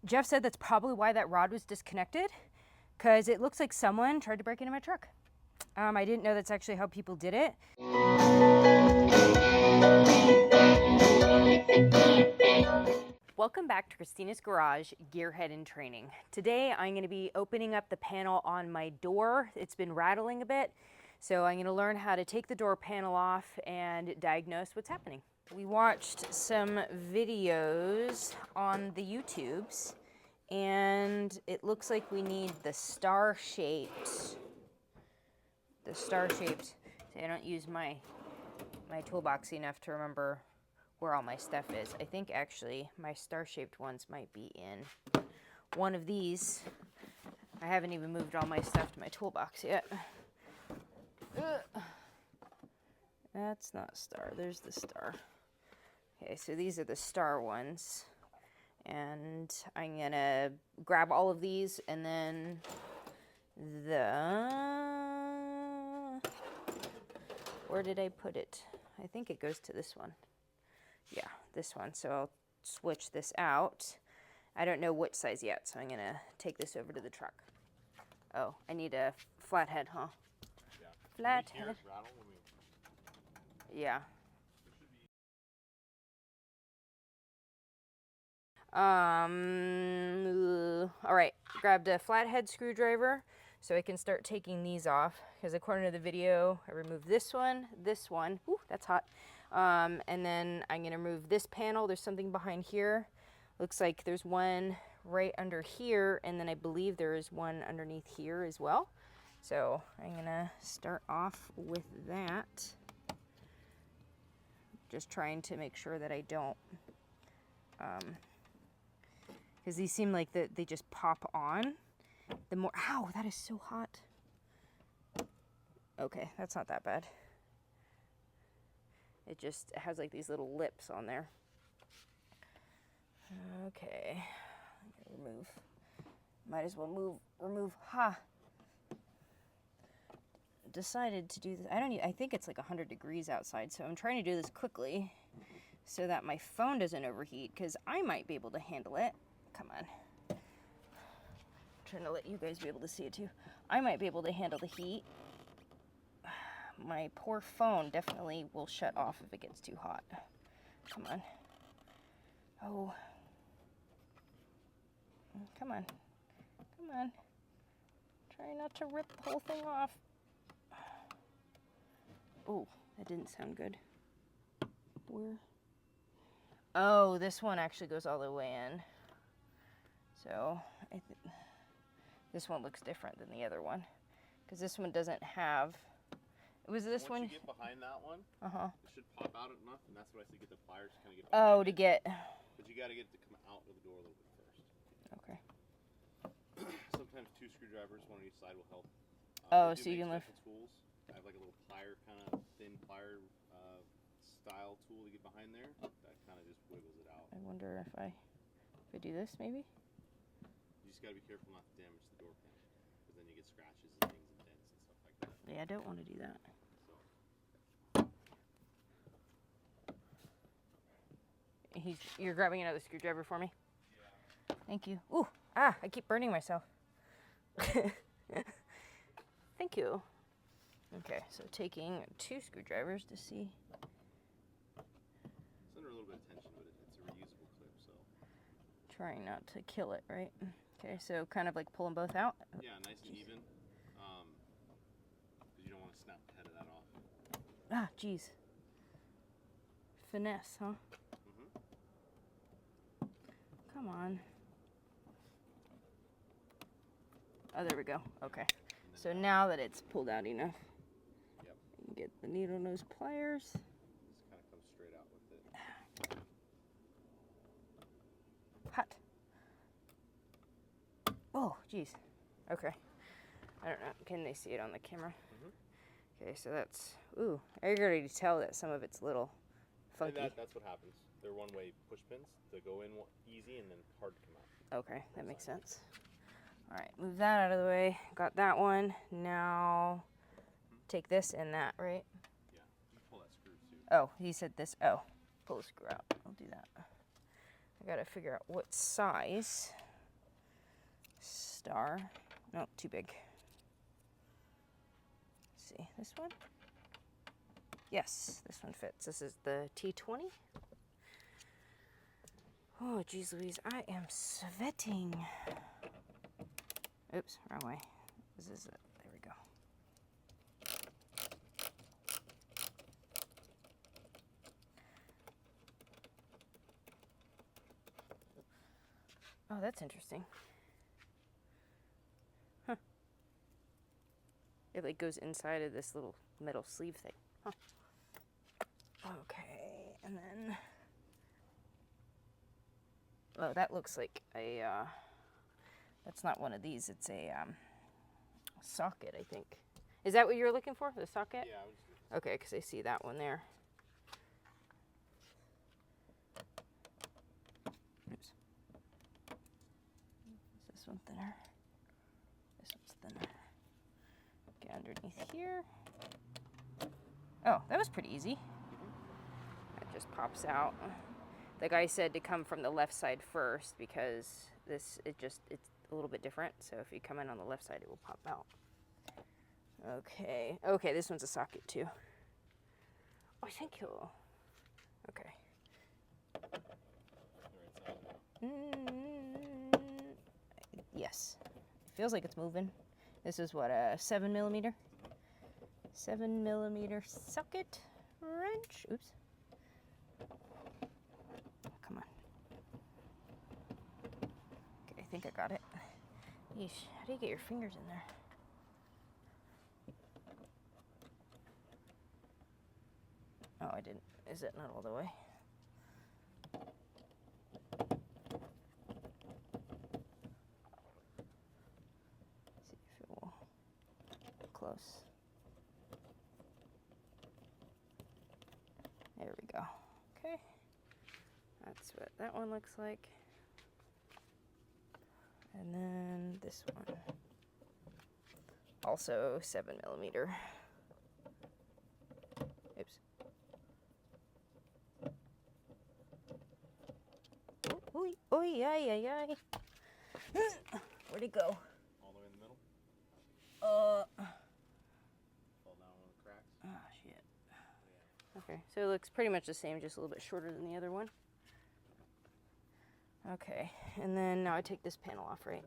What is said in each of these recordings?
Jeff said that's probably why that rod was disconnected, because it looks like someone tried to break into my truck. I didn't know that's actually how people did it. Welcome back to Christina's Garage Gearhead in Training. Today I'm going to be opening up the panel on my door. It's been rattling a bit, so I'm going to learn how to take the door panel off and diagnose what's happening. We watched some videos on the YouTubes, and it looks like we need the star-shaped. See, I don't use my toolbox enough to remember where all my stuff is. I think actually my star-shaped ones might be in one of these. I haven't even moved all my stuff to my toolbox yet. That's not star, there's the star. Okay, so these are the star ones. And I'm gonna grab all of these, and then where did I put it? I think it goes to this one. Yeah, this one. So I'll switch this out. I don't know which size yet, so I'm gonna take this over to the truck. Oh, I need a flathead, huh? Yeah. Flathead. Yeah. All right, grabbed a flathead screwdriver so I can start taking these off, because according to the video, I removed this one, ooh, that's hot, and then I'm gonna remove this panel. There's something behind here. Looks like there's one right under here, and then I believe there is one underneath here as well. So I'm gonna start off with that. Just trying to make sure that I don't, because these seem like they just pop on. The more, ow, that is so hot. Okay, that's not that bad. It just has like these little lips on there. Okay, remove. Might as well remove, Decided to do this. I think it's like 100 degrees outside, so I'm trying to do this quickly so that my phone doesn't overheat, because I might be able to handle it. Come on. I'm trying to let you guys be able to see it too. I might be able to handle the heat. My poor phone definitely will shut off if it gets too hot. Come on. Oh. Come on. Come on. Try not to rip the whole thing off. Oh, that didn't sound good. Where? Oh, this one actually goes all the way in. So, this one looks different than the other one, because this one doesn't have. Was this one? Once you get behind that one, it should pop out enough, and that's what I say, get the pliers to kind of get behind Oh, to get. But you got to get it to come out of the door a little bit first. Okay. Sometimes 2 screwdrivers, one on each side, will help. Oh, so you can lift. Tools. I have like a little plier, kind of thin plier style tool to get behind there. That kind of just wiggles it out. I wonder if I do this, maybe? You just got to be careful not to damage the door panel, because then you get scratches and things and dents and stuff like that. Yeah, I don't want to do that. You're grabbing another screwdriver for me? Yeah. Thank you. Ooh, I keep burning myself. Thank you. Okay, so taking 2 screwdrivers to see. It's under a little bit of tension, but it's a reusable clip, so. Trying not to kill it, right? Okay, so kind of like pull them both out? Yeah, nice and even. Because you don't want to snap the head of that off. Ah, geez. Finesse, huh? Come on. Oh, there we go. Okay. So now that it's pulled out enough, yep. You can get the needle nose pliers. Just kind of comes straight out with it. Hot. Oh, geez. Okay. I don't know. Can they see it on the camera? Okay, so that's. Ooh, I can already tell that some of it's a little funky. And that's what happens. They're one-way push pins. They go in easy and then hard to come out. Okay, that makes sense. All right, move that out of the way. Got that one. Now take this and that, right? Yeah, you pull that screw too. Oh, he said this. Oh, pull the screw out. I'll do that. I gotta figure out what size. star. No, too big. Let's see, this one? Yes, this one fits. This is the T20. Oh, geez Louise, I am sweating. Oops, wrong way. This is it. There we go. Oh, that's interesting. Huh. It like goes inside of this little metal sleeve thing. Huh. Okay, and then... Oh, that looks like a, that's not one of these. It's a socket, I think. Is that what you were looking for, the socket? Yeah, I was just... Okay, because I see that one there. Oops. Is this one thinner? This one's thinner. Okay, underneath here. Oh, that was pretty easy. That just pops out. The guy said to come from the left side first because it's a little bit different. So if you come in on the left side, it will pop out. Okay. Okay, this one's a socket too. Oh, thank you. Okay. Yes. It feels like it's moving. This is what, a 7mm? 7mm socket wrench. Oops. Come on. Okay, I think I got it. Yeesh. How do you get your fingers in there? Oh, I didn't. Is it not all the way? See if it will. Close. There we go. Okay. That's what that one looks like. And then this one. Also 7mm. Oops. Oh, yeah. Where'd it go? All the way in the middle? Fall down one of the cracks? Oh, shit. Okay, so it looks pretty much the same, just a little bit shorter than the other one. Okay, and then now I take this panel off, right?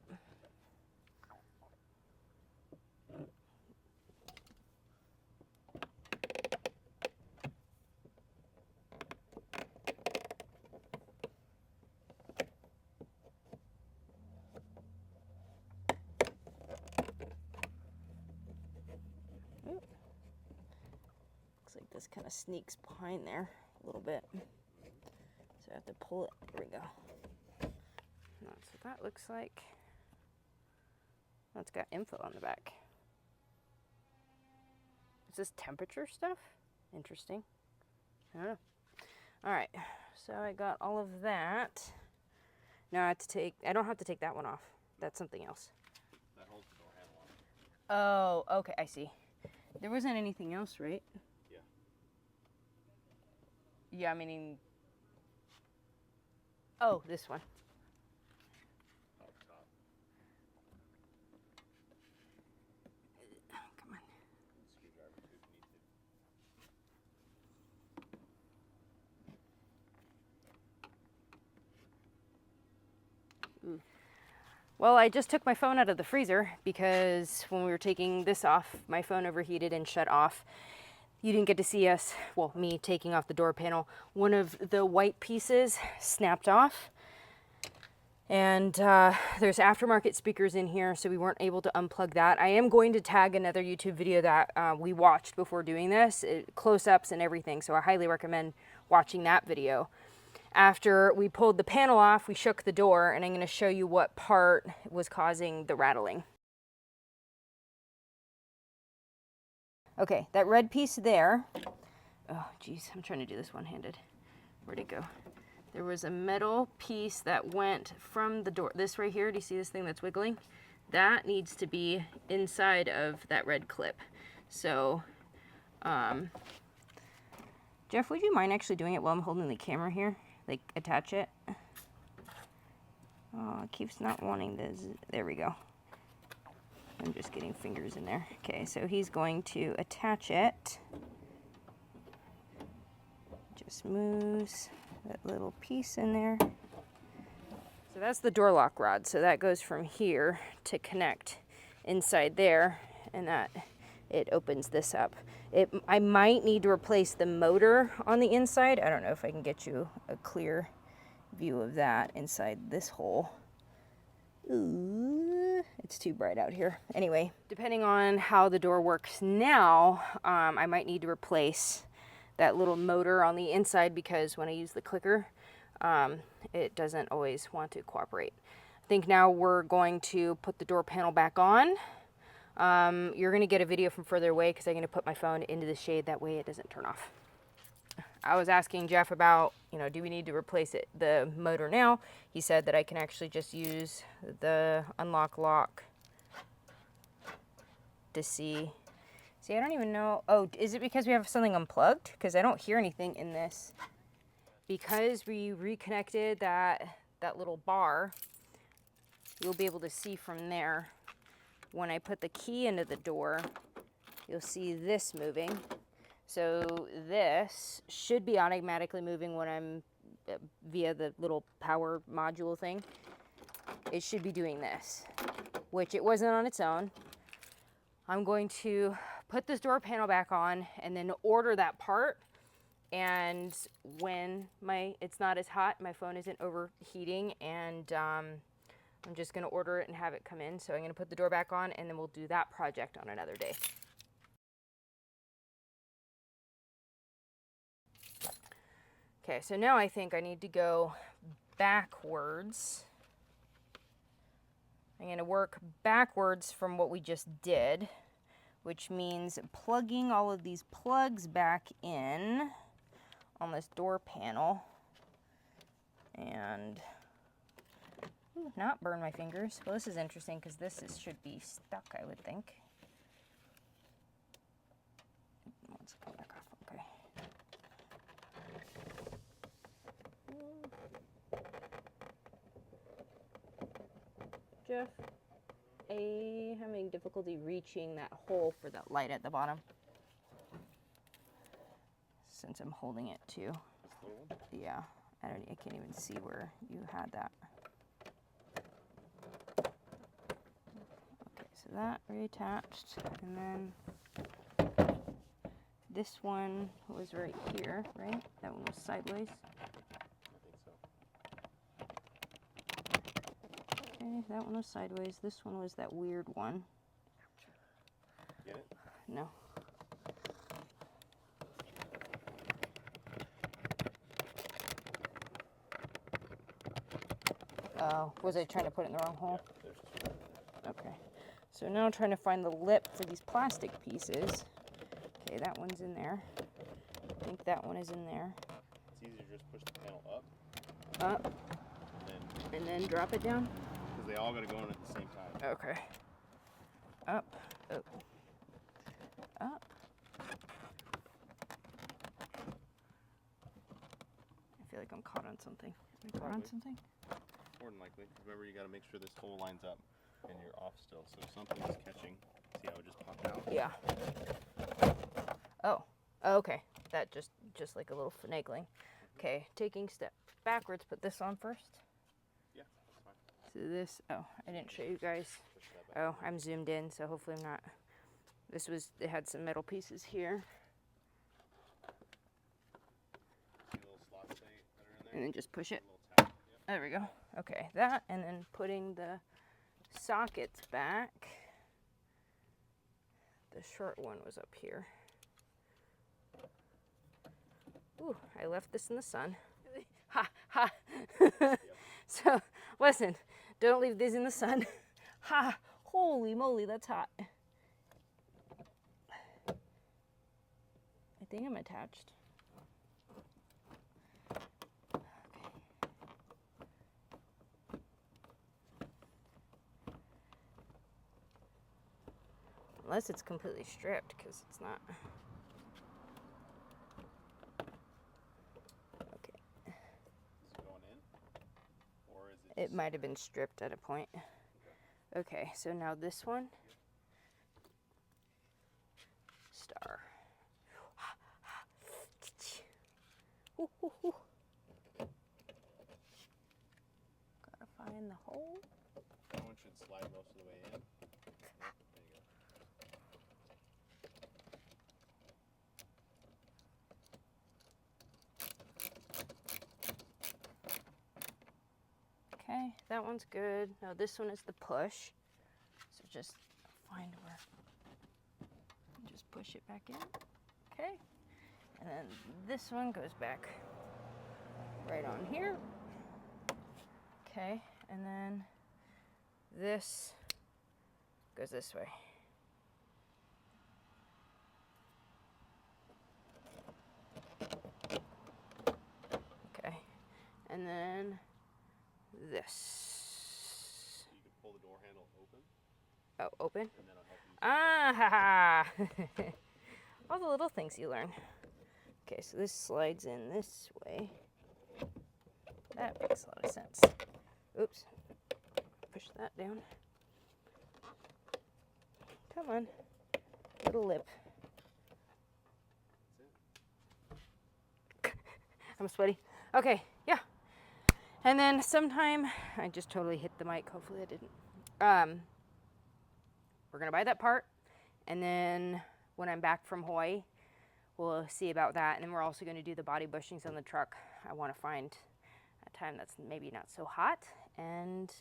Ooh. Looks like this kind of sneaks behind there a little bit. So I have to pull it. There we go. That's what that looks like. Oh, it's got info on the back. Is this temperature stuff? Interesting. I don't know. Alright, so I got all of that. Now I have to take, I don't have to take that one off. That's something else. That holds the door handle on it. Oh, okay, I see. There wasn't anything else, right? Yeah. Yeah, meaning... Oh, this one. Up top. Come on. Screwdriver too if you need to. Well, I just took my phone out of the freezer because when we were taking this off, my phone overheated and shut off. You didn't get to see us, well, me taking off the door panel. One of the white pieces snapped off. And there's aftermarket speakers in here, so we weren't able to unplug that. I am going to tag another YouTube video that we watched before doing this, close-ups and everything, so I highly recommend watching that video. After we pulled the panel off, we shook the door, and I'm going to show you what part was causing the rattling. Okay, that red piece there. Oh, geez, I'm trying to do this one-handed. Where'd it go? There was a metal piece that went from the door. This right here, do you see this thing that's wiggling? That needs to be inside of that red clip. So, Jeff, would you mind actually doing it while I'm holding the camera here? Like, attach it? Oh, it keeps not wanting this. There we go. I'm just getting fingers in there. Okay, so he's going to attach it. Just moves that little piece in there. So that's the door lock rod. So that goes from here to connect inside there, and that it opens this up. I might need to replace the motor on the inside. I don't know if I can get you a clear view of that inside this hole. Ooh, it's too bright out here. Anyway, depending on how the door works now, I might need to replace that little motor on the inside, because when I use the clicker, it doesn't always want to cooperate. I think now we're going to put the door panel back on. You're going to get a video from further away because I'm going to put my phone into the shade, that way it doesn't turn off. I was asking Jeff about, do we need to replace the motor now? He said that I can actually just use the unlock lock to see. See, I don't even know. Oh, is it because we have something unplugged? Because I don't hear anything in this. Because we reconnected that little bar, you'll be able to see from there. When I put the key into the door, you'll see this moving. So this should be automatically moving when I'm via the little power module thing. It should be doing this, which it wasn't on its own. I'm going to put this door panel back on and then order that part. And when it's not as hot, my phone isn't overheating, and I'm just going to order it and have it come in. So I'm going to put the door back on, and then we'll do that project on another day. Okay, so now I think I need to go backwards. I'm going to work backwards from what we just did, which means plugging all of these plugs back in on this door panel and not burn my fingers. Well, this is interesting because should be stuck, I would think. Let's come back off. Okay. Jeff, I'm having difficulty reaching that hole for that light at the bottom, since I'm holding it too. Yeah, I can't even see where you had that. Okay, so that reattached, and then this one was right here, right? That one was sideways. Okay, that one was sideways. This one was that weird one. Get it? No. Oh, was I trying to put it in the wrong hole? Yeah, there's two. Okay. So now I'm trying to find the lip for these plastic pieces. Okay, that one's in there. I think that one is in there. It's easier to just push the panel up. Up. And then drop it down? Because they all got to go in at the same time. Okay. Up. Oh. Up. I feel like I'm caught on something. Am I caught on something? More than likely. Remember, you got to make sure this hole lines up and you're off still. So if something's catching, see how it just popped out? Yeah. Oh. Okay. That just like a little finagling. Okay, taking step backwards, put this on first. Yeah, that's fine. So this, I didn't show you guys. Oh, I'm zoomed in, so hopefully I'm not. It had some metal pieces here. See the little slots that are in there? And then just push it. A little tap. Yep. There we go. Okay, that, and then putting the sockets back. The short one was up here. Ooh, I left this in the sun. Ha, ha. So, listen, don't leave these in the sun. Ha, holy moly, that's hot. I think I'm attached. Okay. Unless it's completely stripped, because it's not. It might have been stripped at a point. Okay, so now this one. star. Ooh, ooh, ooh. Gotta find the hole. That one should slide most of the way in. There you go. Okay, that one's good. Now this one is the push. So just find where, just push it back in. Okay, and then this one goes back right on here. Okay, and then this goes this way. Okay, and then this. You can pull the door handle open. Oh, open? And then it'll help you. Ah, ha, ha. All the little things you learn. Okay, so this slides in this way. That makes a lot of sense. Oops. Push that down. Come on. Little lip. I'm sweaty. Okay, yeah. And then sometime, I just totally hit the mic. Hopefully I didn't. We're going to buy that part. And then when I'm back from Hawaii, we'll see about that. And then we're also going to do the body bushings on the truck. I want to find a time that's maybe not so hot. And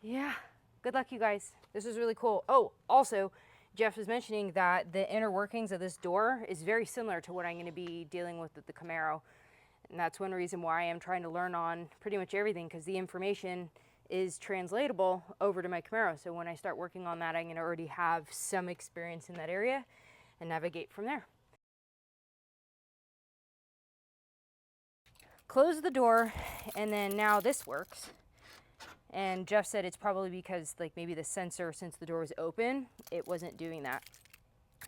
yeah, good luck, you guys. This is really cool. Oh, also, Jeff was mentioning that the inner workings of this door is very similar to what I'm going to be dealing with the Camaro. And that's one reason why I'm trying to learn on pretty much everything, because the information is translatable over to my Camaro. So when I start working on that, I'm going to already have some experience in that area and navigate from there. Close the door, and then now this works. And Jeff said it's probably because like maybe the sensor, since the door was open, it wasn't doing that.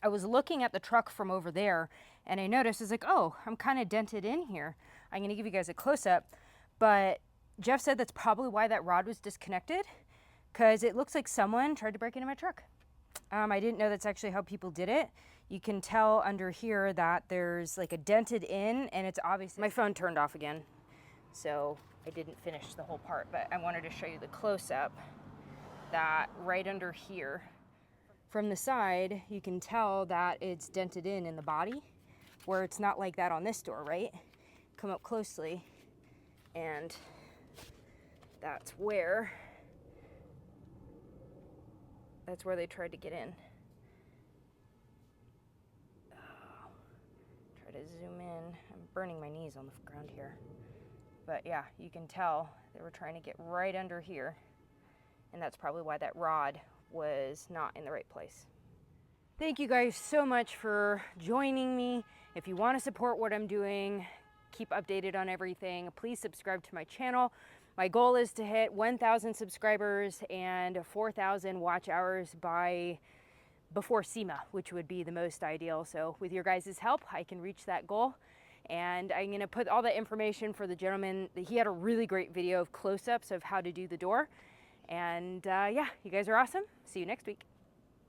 I was looking at the truck from over there and I noticed, it's like, oh, I'm kind of dented in here. I'm going to give you guys a close-up, but Jeff said that's probably why that rod was disconnected, because it looks like someone tried to break into my truck. I didn't know that's actually how people did it. You can tell under here that there's like a dented in, and it's obvious. My phone turned off again, so I didn't finish the whole part, but I wanted to show you the close-up that right under here. From the side, you can tell that it's dented in the body, where it's not like that on this door, right? Come up closely, and that's where they tried to get in. Oh, try to zoom in. I'm burning my knees on the ground here. But yeah, you can tell they were trying to get right under here, and that's probably why that rod was not in the right place. Thank you guys so much for joining me. If you want to support what I'm doing, keep updated on everything, please subscribe to my channel. My goal is to hit 1,000 subscribers and 4,000 watch hours before SEMA, which would be the most ideal. So with your guys' help, I can reach that goal. And I'm going to put all the information for the gentleman. He had a really great video of close-ups of how to do the door. And yeah, you guys are awesome. See you next week.